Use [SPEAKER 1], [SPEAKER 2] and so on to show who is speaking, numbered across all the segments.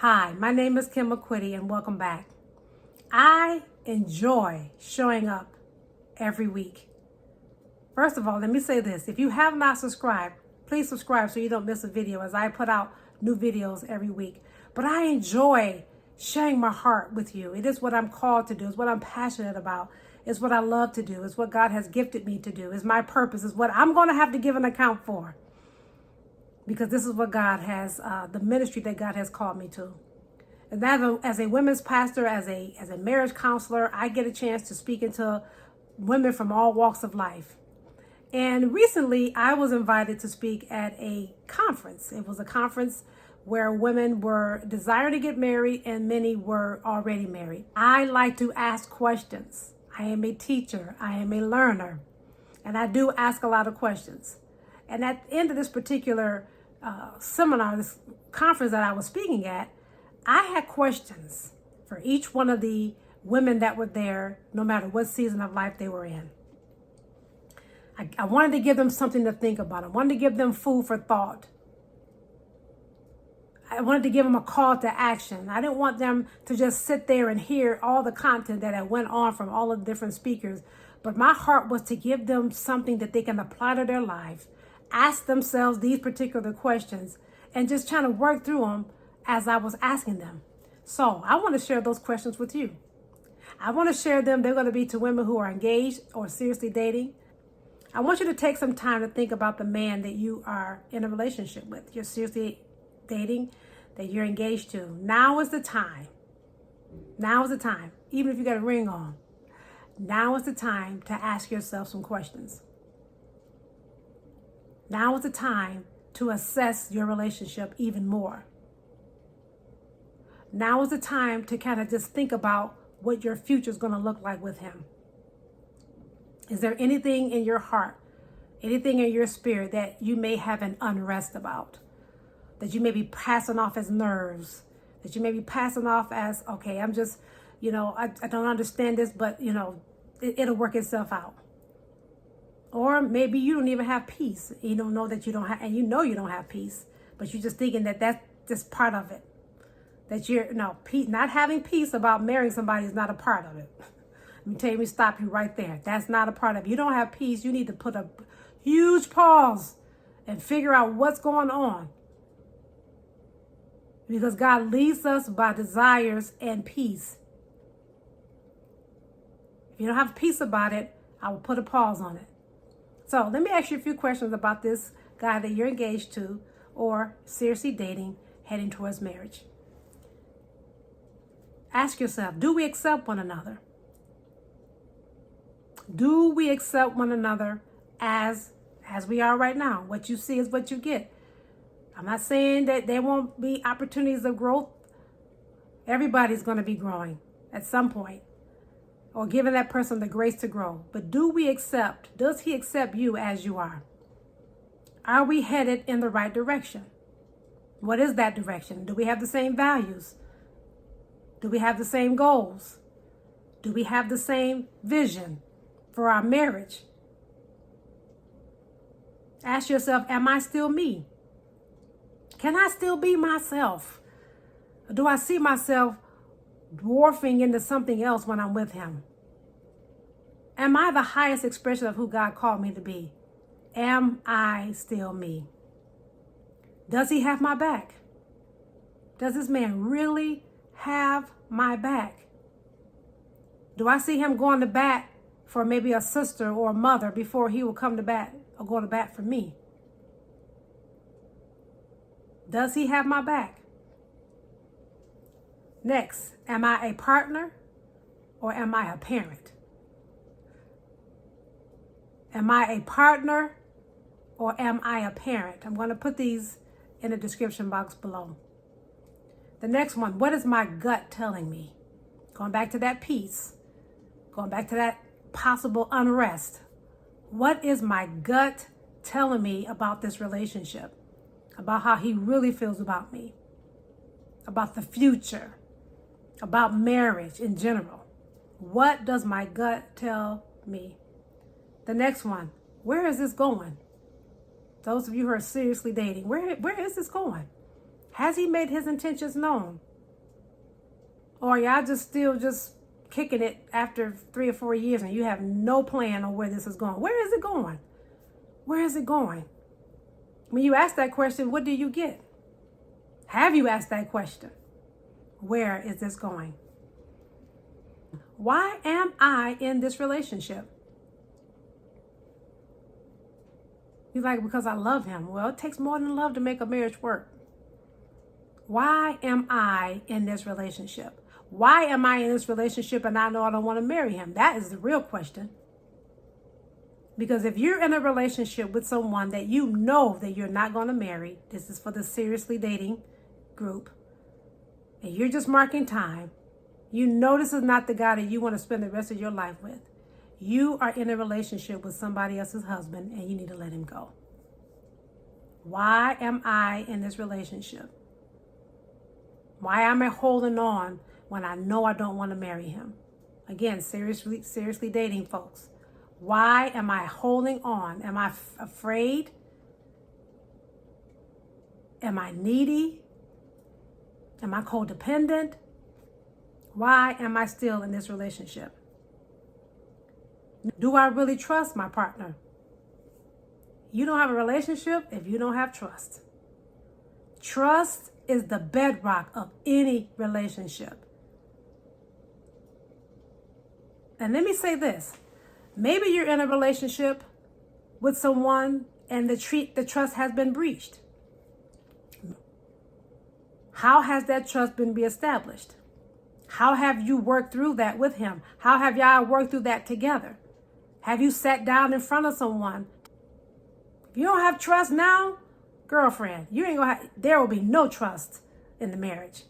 [SPEAKER 1] Hi, my name is Kim McQuitty and welcome back. I enjoy showing up every week. First of all, let me say this. If you have not subscribed, please subscribe so you don't miss a video as I put out new videos every week. But I enjoy sharing my heart with you. It is what I'm called to do. It's what I'm passionate about. It's what I love to do. It's what God has gifted me to do. It's my purpose. It's what I'm going to have to give an account for. Because this is what God has, the ministry that God has called me to. And that as a women's pastor, as a marriage counselor, I get a chance to speak into women from all walks of life. And recently, I was invited to speak at a conference. It was a conference where women were desiring to get married and many were already married. I like to ask questions. I am a teacher. I am a learner. And I do ask a lot of questions. And at the end of this particular seminar, this conference that I was speaking at, I had questions for each one of the women that were there, no matter what season of life they were in. I wanted to give them something to think about. I wanted to give them food for thought. I wanted to give them a call to action. I didn't want them to just sit there and hear all the content that had went on from all of the different speakers. But my heart was to give them something that they can apply to their life, ask themselves these particular questions, and just trying to work through them as I was asking them. So I want to share those questions with you. I want to share them. They're going to be to women who are engaged or seriously dating. I want you to take some time to think about the man that you are in a relationship with. You're seriously dating, that you're engaged to. Now is the time. Now is the time. Even if you got a ring on. Now is the time to ask yourself some questions. Now is the time to assess your relationship even more. Now is the time to kind of just think about what your future is going to look like with him. Is there anything in your heart, anything in your spirit that you may have an unrest about? That you may be passing off as nerves? That you may be passing off as, okay, I'm just, I don't understand this, but, it'll work itself out. Or maybe you don't even have peace. You don't know that you don't have, and you know you don't have peace, but you're just thinking that that's just part of it. That not having peace about marrying somebody is not a part of it. Let me stop you right there. That's not a part of it. You don't have peace. You need to put a huge pause and figure out what's going on. Because God leads us by desires and peace. If you don't have peace about it, I will put a pause on it. So let me ask you a few questions about this guy that you're engaged to or seriously dating, heading towards marriage. Ask yourself, do we accept one another? Do we accept one another as we are right now? What you see is what you get. I'm not saying that there won't be opportunities of growth. Everybody's going to be growing at some point or giving that person the grace to grow. But does he accept you as you are? Are we headed in the right direction? What is that direction? Do we have the same values? Do we have the same goals? Do we have the same vision for our marriage? Ask yourself, am I still me? Can I still be myself? Or do I see myself dwarfing into something else when I'm with him? Am I the highest expression of who God called me to be? Am I still me? Does he have my back? Does this man really have my back? Do I see him going to bat for maybe a sister or a mother before he will come to bat or go to bat for me? Does he have my back? Next, am I a partner or am I a parent? Am I a partner or am I a parent? I'm going to put these in the description box below. The next one, what is my gut telling me? Going back to that peace, going back to that possible unrest. What is my gut telling me about this relationship? About how he really feels about me? About the future? About marriage in general? What does my gut tell me? The next one, where is this going? Those of you who are seriously dating, where is this going? Has he made his intentions known? Or y'all just still just kicking it after 3 or 4 years and you have no plan on where this is going? Where is it going? Where is it going? When you ask that question, what do you get? Have you asked that question? Where is this going? Why am I in this relationship? You're like, because I love him. Well, it takes more than love to make a marriage work. Why am I in this relationship? Why am I in this relationship and I know I don't want to marry him? That is the real question. Because if you're in a relationship with someone that you know that you're not going to marry, this is for the seriously dating group, and you're just marking time, you know this is not the guy that you want to spend the rest of your life with. You are in a relationship with somebody else's husband and you need to let him go. Why am I in this relationship? Why am I holding on when I know I don't want to marry him? Again, seriously dating folks. Why am I holding on? Am I afraid? Am I needy? Am I codependent? Why am I still in this relationship? Do I really trust my partner? You don't have a relationship if you don't have trust. Trust is the bedrock of any relationship. And let me say this. Maybe you're in a relationship with someone and the trust has been breached. How has that trust been reestablished? How have you worked through that with him? How have y'all worked through that together? Have you sat down in front of someone? If you don't have trust now, girlfriend, there will be no trust in the marriage.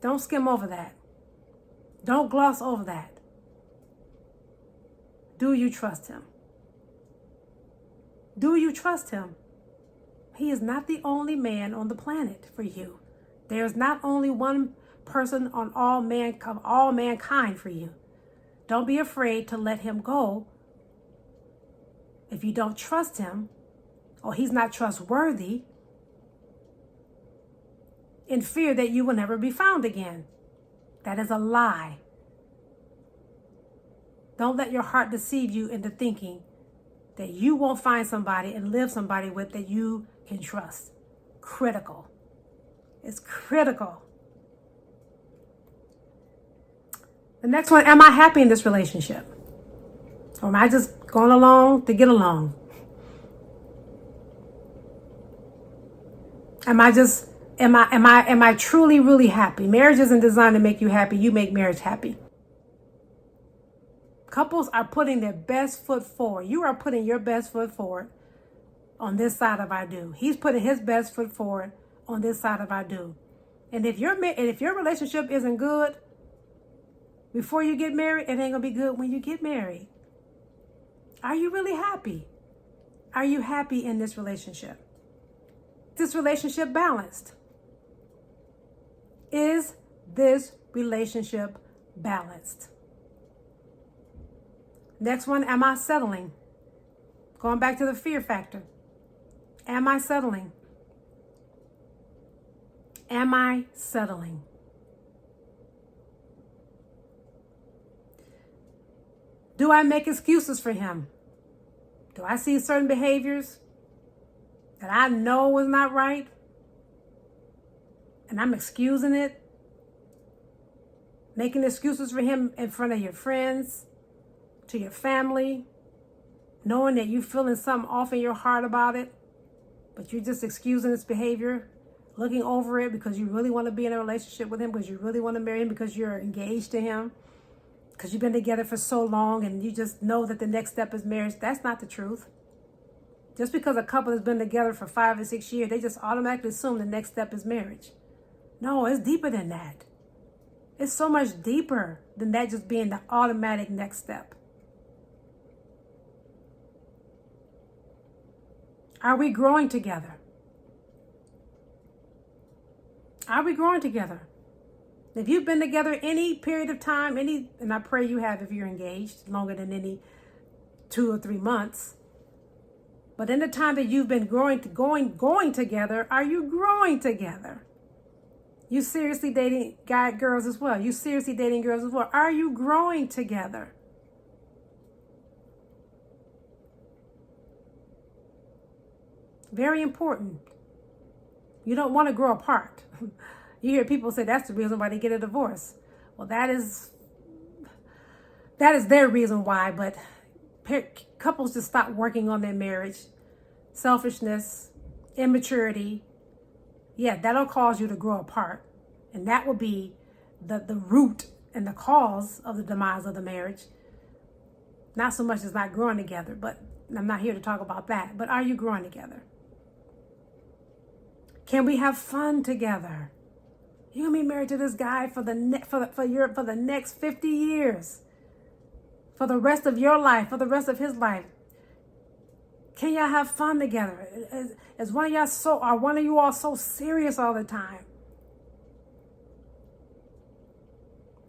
[SPEAKER 1] Don't skim over that. Don't gloss over that. Do you trust him? Do you trust him? He is not the only man on the planet for you. There is not only one person on all mankind for you. Don't be afraid to let him go if you don't trust him or he's not trustworthy, in fear that you will never be found again. That is a lie. Don't let your heart deceive you into thinking that you won't find somebody and live somebody with that you can trust. Critical. It's critical. The next one, am I happy in this relationship? Or am I just going along to get along? Am I truly, really happy? Marriage isn't designed to make you happy. You make marriage happy. Couples are putting their best foot forward. You are putting your best foot forward on this side of I do. He's putting his best foot forward on this side of I do. And if your relationship isn't good before you get married, it ain't gonna be good when you get married. Are you really happy? Are you happy in this relationship? Is this relationship balanced? Is this relationship balanced? Next one, am I settling? Going back to the fear factor. Am I settling? Am I settling? Do I make excuses for him? Do I see certain behaviors that I know is not right and I'm excusing it? Making excuses for him in front of your friends, to your family, knowing that you're feeling something off in your heart about it, but you're just excusing his behavior, looking over it because you really want to be in a relationship with him, because you really want to marry him, because you're engaged to him, because you've been together for so long and you just know that the next step is marriage. That's not the truth. Just because a couple has been together for 5 or 6 years, they just automatically assume the next step is marriage. No, it's deeper than that. It's so much deeper than that just being the automatic next step. Are we growing together? Are we growing together? If you've been together any period of time, and I pray you have if you're engaged longer than any 2 or 3 months. But in the time that you've been going together, are you growing together? You seriously dating girls as well. You seriously dating girls as well. Are you growing together? Very important. You don't want to grow apart. You hear people say that's the reason why they get a divorce. Well, that is their reason why, but couples just stop working on their marriage. Selfishness, immaturity. Yeah, that'll cause you to grow apart. And that will be the root and the cause of the demise of the marriage. Not so much as not growing together, but I'm not here to talk about that. But are you growing together? Can we have fun together? You're gonna be married to this guy for the next 50 years, for the rest of your life, for the rest of his life. Can y'all have fun together? Is one of you all so serious all the time?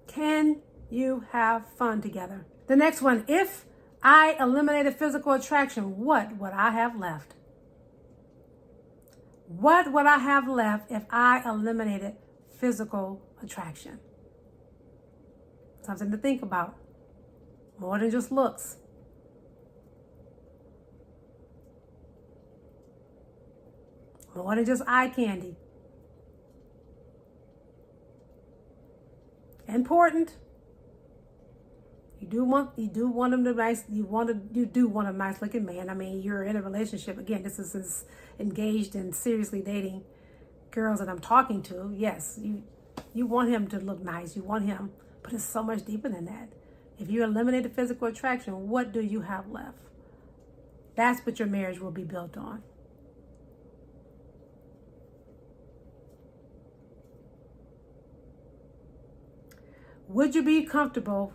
[SPEAKER 1] Can you have fun together? The next one, if I eliminated physical attraction, what would I have left? What would I have left if I eliminated physical attraction? Something to think about. More than just looks. More than just eye candy. Important. You do want them to nice. You do want a nice looking man. I mean, you're in a relationship. Again, this is engaged and seriously dating girls that I'm talking to. Yes, you want him to look nice. You want him, but it's so much deeper than that. If you eliminate the physical attraction, what do you have left? That's what your marriage will be built on. Would you be comfortable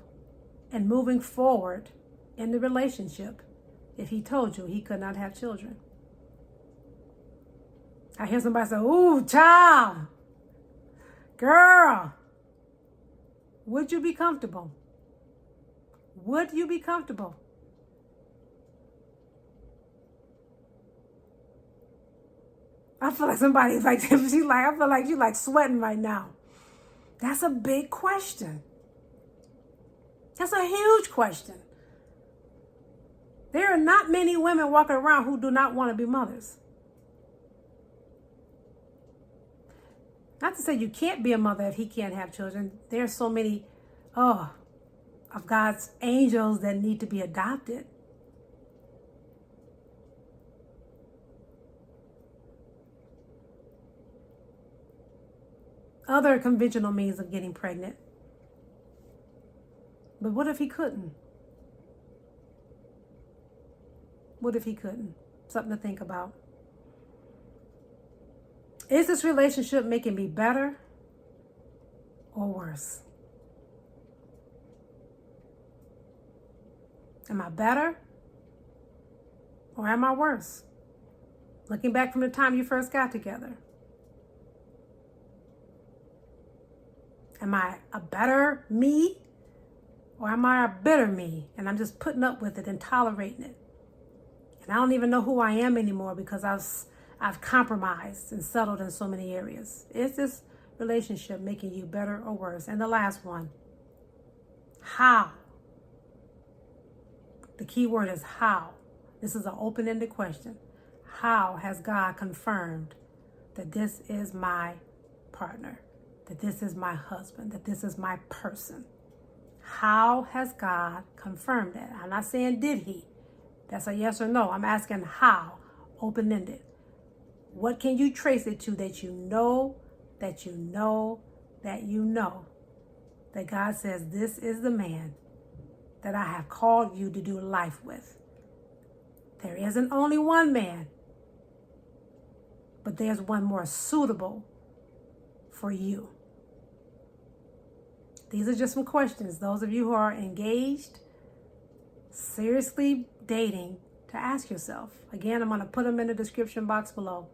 [SPEAKER 1] in moving forward in the relationship if he told you he could not have children? I hear somebody say, ooh, child, girl, would you be comfortable? Would you be comfortable? I feel like somebody's like, I feel like she's like sweating right now. That's a big question. That's a huge question. There are not many women walking around who do not want to be mothers. Not to say you can't be a mother if he can't have children. There are so many, of God's angels that need to be adopted. Other conventional means of getting pregnant. But what if he couldn't? What if he couldn't? Something to think about. Is this relationship making me better or worse? Am I better or am I worse? Looking back from the time you first got together. Am I a better me or am I a bitter me? And I'm just putting up with it and tolerating it. And I don't even know who I am anymore because I've compromised and settled in so many areas. Is this relationship making you better or worse? And the last one, how? The key word is how. This is an open-ended question. How has God confirmed that this is my partner, that this is my husband, that this is my person? How has God confirmed that? I'm not saying did he. That's a yes or no. I'm asking how, open-ended. What can you trace it to that you know, that you know, that you know, that God says this is the man that I have called you to do life with? There isn't only one man, but there's one more suitable for you. These are just some questions. Those of you who are engaged, seriously dating, to ask yourself. Again, I'm going to put them in the description box below.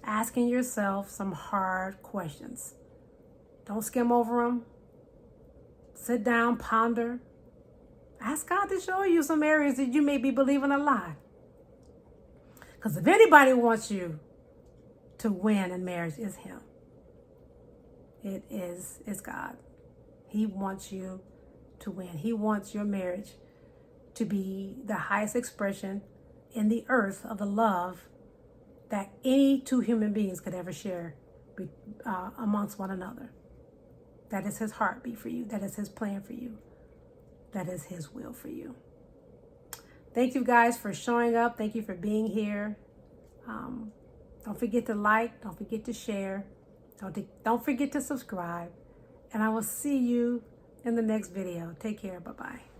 [SPEAKER 1] Asking yourself some hard questions. Don't skim over them. Sit down, ponder. Ask God to show you some areas that you may be believing a lie. Because if anybody wants you to win in marriage, it's Him. It's God. He wants you to win. He wants your marriage to be the highest expression in the earth of the love that any two human beings could ever share amongst one another. That is His heartbeat for you. That is His plan for you. That is His will for you. Thank you guys for showing up. Thank you for being here. Don't forget to like. Don't forget to share. Don't forget to subscribe. And I will see you in the next video. Take care. Bye-bye.